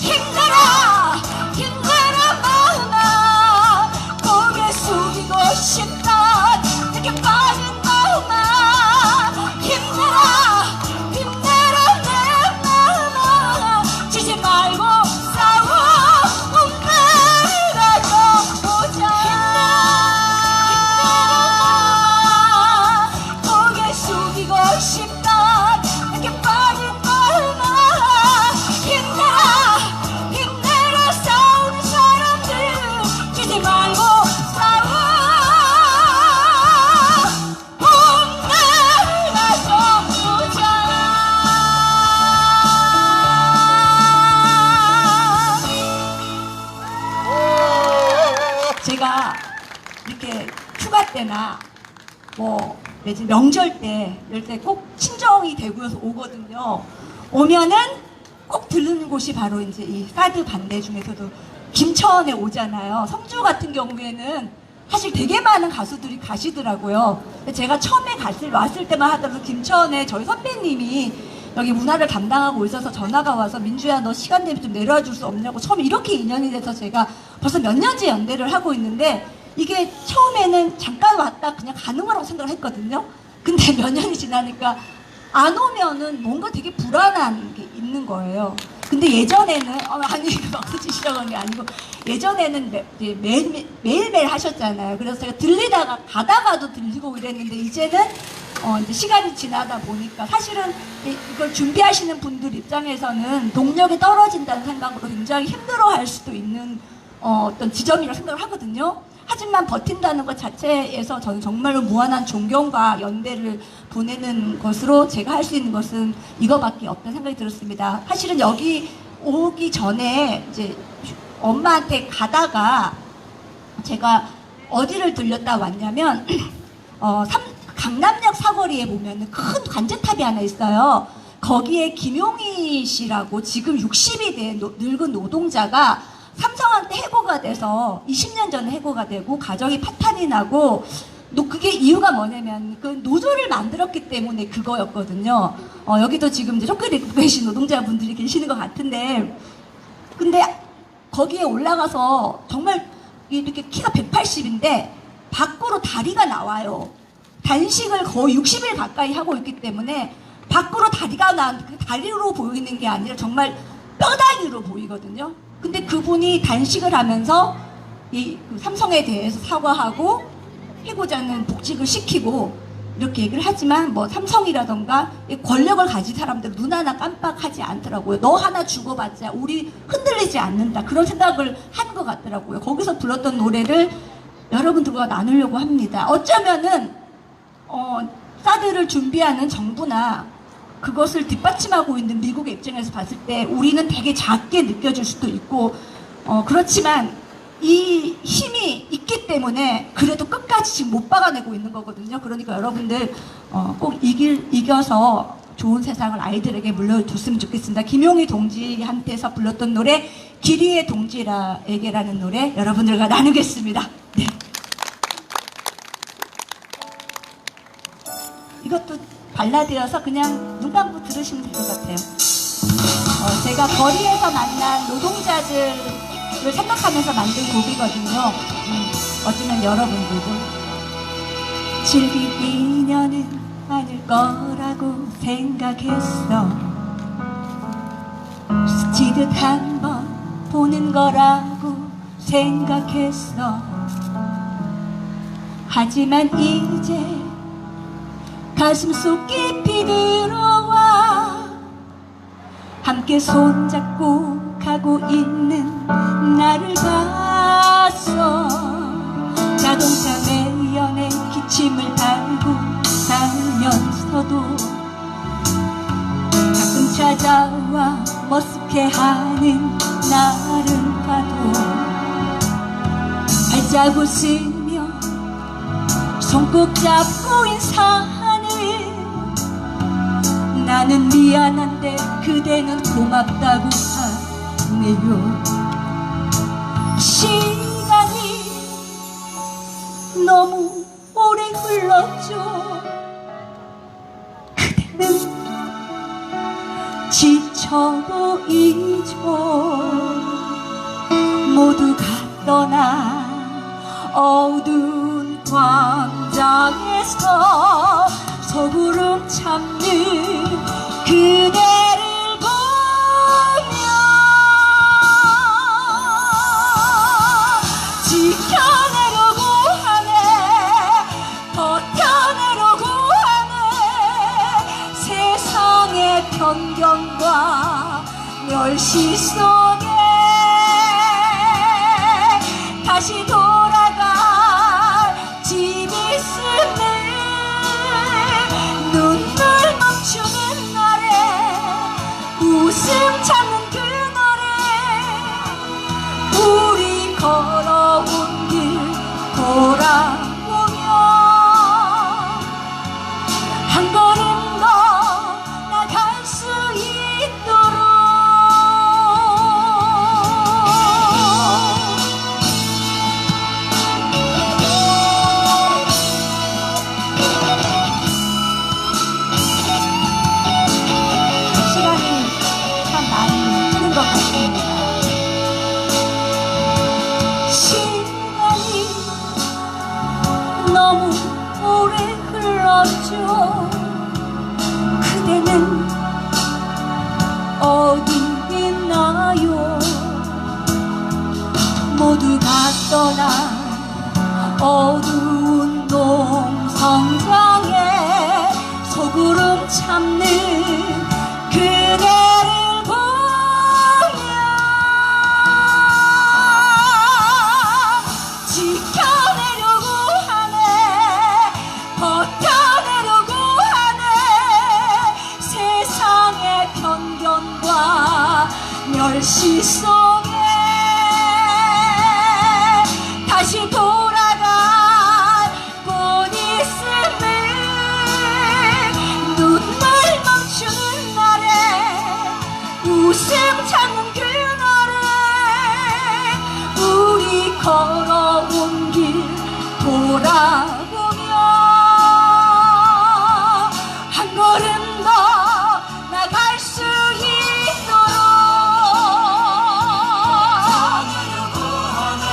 힘내라 힘내라 마음아, 고개 숙이고 싶던 내게 빠진 마음아. 힘내라 힘내라 내 마음아, 지지 말고 싸워 봄날을 가져오자. 고개 숙이고 싶던 내게 빠진 마음아. 힘내라 힘내라 싸우는 사람들, 지지 말고 싸워 봄날을 가져오자. 제가 이렇게 휴가 때나 뭐 내지 명절 때 이럴 때 꼭 친정이 대구여서 오거든요. 오면은 꼭 들르는 곳이 바로 이제 이 사드 반대 중에서도 김천에 오잖아요. 성주 같은 경우에는 사실 되게 많은 가수들이 가시더라고요. 근데 제가 처음에 왔을 때만 하더라도 김천에 저희 선배님이 여기 문화를 담당하고 있어서 전화가 와서, 민주야 너 시간 되면 좀 내려와 줄 수 없냐고. 처음에 이렇게 인연이 돼서 제가 벌써 몇 년째 연대를 하고 있는데, 이게 처음에는 잠깐 왔다 그냥 가는 거라고 생각을 했거든요. 근데 몇 년이 지나니까 안 오면은 뭔가 되게 불안한 게 있는 거예요. 근데 예전에는 아니 박수 치시라고 한 게 아니고, 예전에는 매일매일 하셨잖아요. 그래서 제가 들리다가 가다가도 들리고 이랬는데, 이제는 이제 시간이 지나다 보니까 사실은 이걸 준비하시는 분들 입장에서는 동력이 떨어진다는 생각으로 굉장히 힘들어할 수도 있는 어떤 지점이라고 생각을 하거든요. 하지만 버틴다는 것 자체에서 저는 정말로 무한한 존경과 연대를 보내는 것으로 제가 할 수 있는 것은 이거밖에 없다는 생각이 들었습니다. 사실은 여기 오기 전에 이제 엄마한테 가다가 제가 어디를 들렸다 왔냐면 강남역 사거리에 보면 큰 관제탑이 하나 있어요. 거기에 김용희 씨라고 지금 60이 된 늙은 노동자가 삼성한테 해고가 돼서 20년 전에 해고가 되고 가정이 파탄이 나고, 그게 이유가 뭐냐면 그 노조를 만들었기 때문에 그거였거든요. 여기도 지금 이제 쫓겨 입고 계신 노동자분들이 계시는 것 같은데, 근데 거기에 올라가서 정말 이렇게 키가 180인데 밖으로 다리가 나와요. 단식을 거의 60일 가까이 하고 있기 때문에 밖으로 다리가 그 다리로 보이는 게 아니라 정말 뼈다귀로 보이거든요. 근데 그분이 단식을 하면서 이 삼성에 대해서 사과하고 해고자는 복직을 시키고 이렇게 얘기를 하지만, 뭐 삼성이라던가 권력을 가진 사람들 눈 하나 깜빡하지 않더라고요. 너 하나 주고받자 우리 흔들리지 않는다, 그런 생각을 하는 것 같더라고요. 거기서 불렀던 노래를 여러분들과 나누려고 합니다. 어쩌면은 사드를 준비하는 정부나 그것을 뒷받침하고 있는 미국의 입장에서 봤을 때 우리는 되게 작게 느껴질 수도 있고 그렇지만 이 힘이 있기 때문에 그래도 끝까지 지금 못 박아내고 있는 거거든요. 그러니까 여러분들 꼭 이겨서 좋은 세상을 아이들에게 물려줬으면 좋겠습니다. 김용희 동지한테서 불렀던 노래 기리의 동지에게라는 노래 여러분들과 나누겠습니다. 네. 이것도 발라드여서 그냥 눈 감고 들으시면 될 것 같아요. 제가 거리에서 만난 노동자들을 생각하면서 만든 곡이거든요. 어쩌면 여러분들도 즐길 인연은 아닐 거라고 생각했어. 스치듯 한번 보는 거라고 생각했어. 하지만 이제 가슴속 깊이 들어와 함께 손잡고 가고 있는 나를 봤어. 자동차 매연에 기침을 달고 살면서도 가끔 찾아와 머쓱해하는 나를 봐도 발자국 쓰며 손꼭 잡고 인사하는 나는 미안한데 그대는 고맙다고 하네요. 시간이 너무 오래 흘렀죠. 그대는 지쳐 보이죠. 모두가 떠나 어두운 광장에서 소구름 참는 그대를 보며 지켜내려고 하네. 버텨내려고 하네. 세상의 편견과 멸시 속에 다시 돌아갈 집 있음을 눈물 멈추는 날에 웃음 참는 그날에 우리 걸어온 길 돌아보며 한 걸음 더 나갈 수 있도록 너무 오래 흘렀죠. 그대는 어디 있나요? 모두가 떠나 어두운 농성장에 소구름 참는 그대를 보며 지켜내려고 버텨내려고 하네. 세상의 편견과 멸시 속에 다시 돌아갈 곳 있음을 눈물 멈추는 날에 웃음 참는 그날에 우리 걸어온 길 돌아보며 한 걸음 더 나갈 수 있도록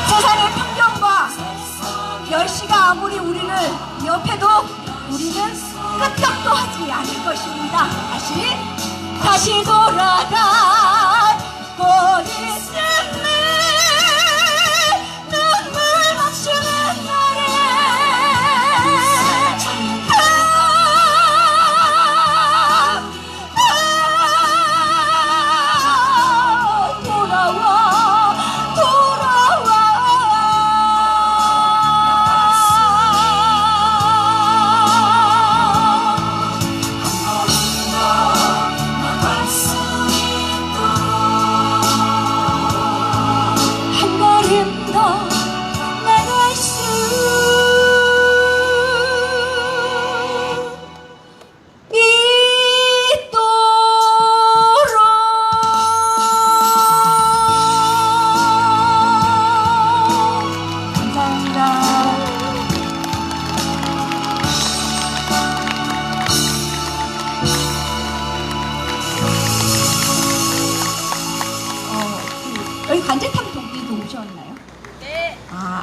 세상의 편견과 멸시가 아무리 우리를 위협해도 우리는 끄떡도 하지 않을 것입니다. 다시 돌아갈 곳 있음을 눈물 멈추는 날에 돌아와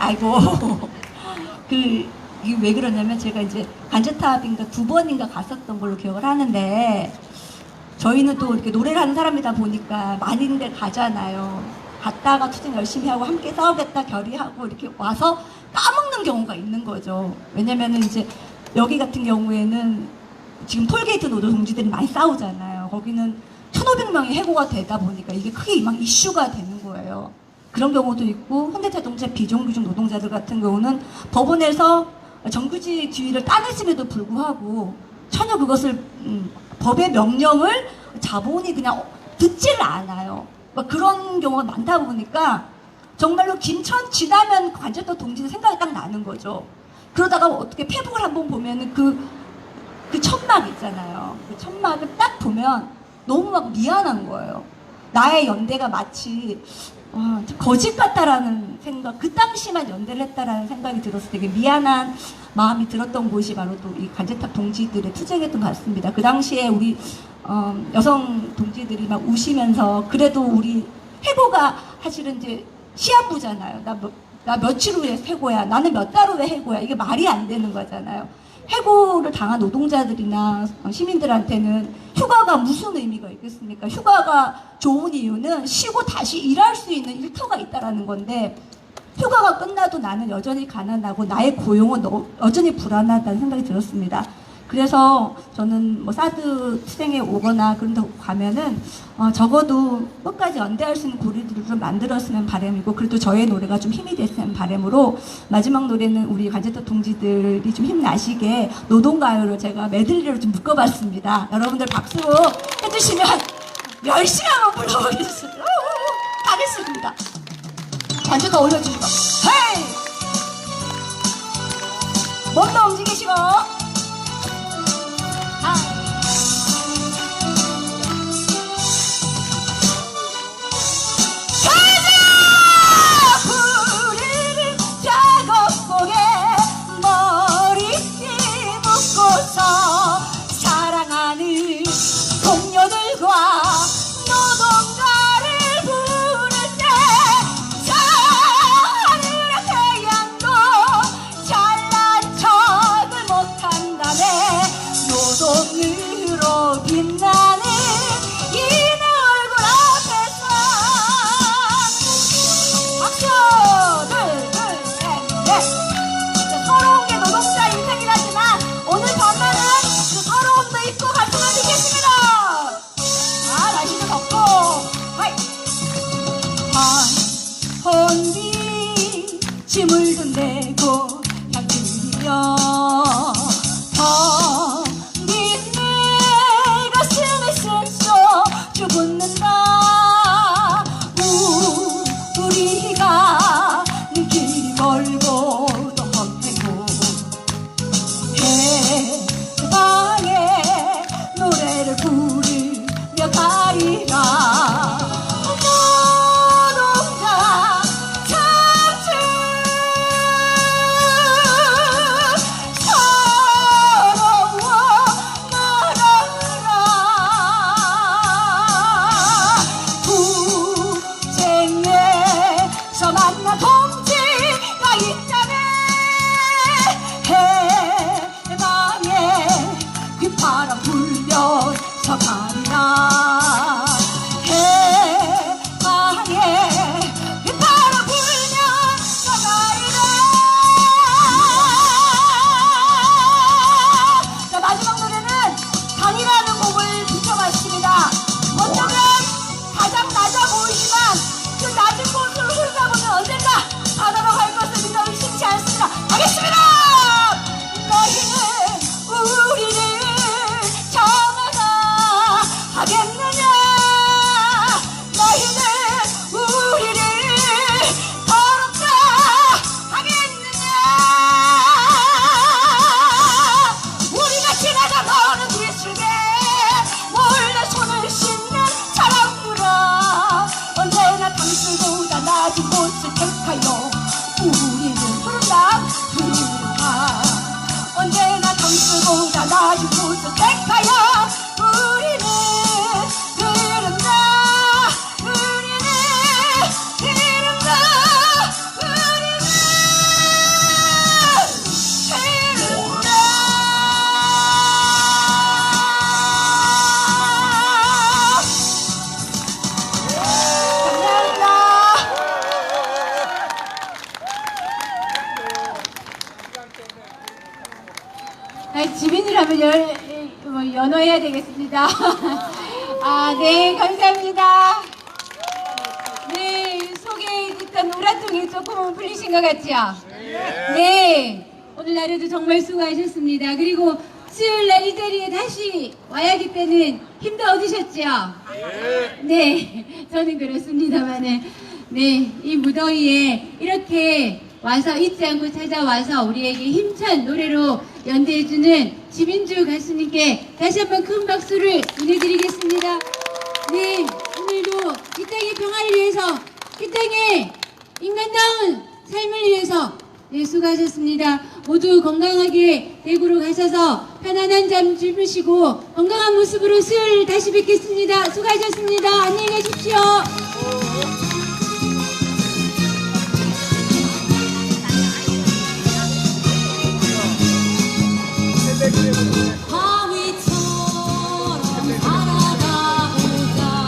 아이고 이게 왜 그러냐면 제가 이제 간제탑인가 2번인가 갔었던 걸로 기억을 하는데 저희는 또 이렇게 노래를 하는 사람이다 보니까 많이들 가잖아요. 갔다가 투쟁 열심히 하고 함께 싸우겠다 결의하고 이렇게 와서 까먹는 경우가 있는 거죠. 왜냐면은 이제 여기 같은 경우에는 지금 톨게이트 노조 동지들이 많이 싸우잖아요. 거기는 1,500명이 해고가 되다 보니까 이게 크게 막 이슈가 되는 거예요. 그런 경우도 있고 현대자동차 비정규직 노동자들 같은 경우는 법원에서 정규직 지위를 따냈음에도 불구하고 전혀 그것을 법의 명령을 자본이 그냥 듣지를 않아요. 막 그런 경우가 많다 보니까 정말로 김천 지나면 관제탑 동지들 생각이 딱 나는 거죠. 그러다가 어떻게 페북을 한번 보면은 그 천막 있잖아요. 그 천막을 딱 보면 너무 막 미안한 거예요. 나의 연대가 마치 거짓 같다라는 생각, 그 당시만 연대를 했다라는 생각이 들어서 되게 미안한 마음이 들었던 곳이 바로 또 이 관제탑 동지들의 투쟁이었던 것 같습니다. 그 당시에 우리 여성 동지들이 막 우시면서 그래도 우리 해고가 사실은 이제 시한부잖아요. 나 며칠 후에 해고야. 나는 몇 달 후에 해고야. 이게 말이 안 되는 거잖아요. 해고를 당한 노동자들이나 시민들한테는 휴가가 무슨 의미가 있겠습니까? 휴가가 좋은 이유는 쉬고 다시 일할 수 있는 일터가 있다라는 건데 휴가가 끝나도 나는 여전히 가난하고 나의 고용은 여전히 불안하다는 생각이 들었습니다. 그래서 저는 뭐 사드 투쟁에 오거나 그런 데 가면은 적어도 끝까지 연대할 수 있는 고리들을 좀 만들었으면 바람이고 그래도 저의 노래가 좀 힘이 됐으면 바람으로 마지막 노래는 우리 관제탑 동지들이 좀 힘나시게 노동가요를 제가 메들리로 좀 묶어봤습니다. 여러분들 박수로 해주시면 열심히 한번 불러보겠습니다. 가겠습니다. 관제탑 올려주시고 헤이! 몸도 움직이시고 사랑하는 동료들과 노동가를 부를 때 하늘의 태양도 잘난 척을 못한다네. 노동으로 빛나는 이 내 얼굴 앞에서 박수 둘셋넷 서러운 게 노동자 인생이라지만 오늘 밤에는 그 서러움도 잊고 가슴을 드겠습니다. 날씨도 덥고 헌비 짐을 돈 내고 향기며 텅빈 내 가슴에 쓴소 죽었는다. 우리가 눈길이 멀고 또 헛되고 해방의 노래를 부르며 가리라. 노동자 참춘 연호해야 되겠습니다. 아, 네, 감사합니다. 네, 속에 있던 우라통이 조금은 풀리신 것 같죠? 네, 오늘 하루도 정말 수고하셨습니다. 그리고 수요일 날 이 자리에 다시 와야 하기 때는 힘도 얻으셨죠? 네, 저는 그렇습니다만은, 네, 이 무더위에 이렇게 와서 잊지 않고 찾아와서 우리에게 힘찬 노래로 연대해주는 지민주 가수님께 다시 한번 큰 박수를 보내드리겠습니다. 네, 오늘도 이 땅의 평화를 위해서, 이 땅의 인간다운 삶을 위해서 네, 수고하셨습니다. 모두 건강하게 대구로 가셔서 편안한 잠 주무시고 건강한 모습으로 수요일 다시 뵙겠습니다. 수고하셨습니다.